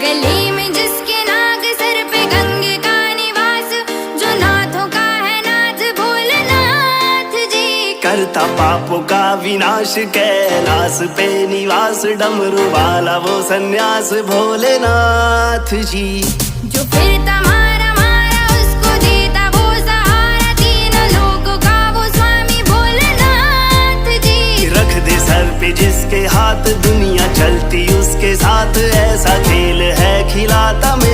गली में जिसके नाग, सर पे गंगे का निवास, जो नाथों का है नाथ भोलेनाथ जी। करता पापों का विनाश, कैलाश पे निवास, डमरू वाला वो सन्यास भोलेनाथ जी। जो फिरता मारा मारा उसको देता वो सहारा, तीनों लोगों का वो स्वामी भोलेनाथ जी। रख दे सर पे जिसके हाथ, दुनिया चलती उसके साथ, ऐसा खेल है खिलाता मेरा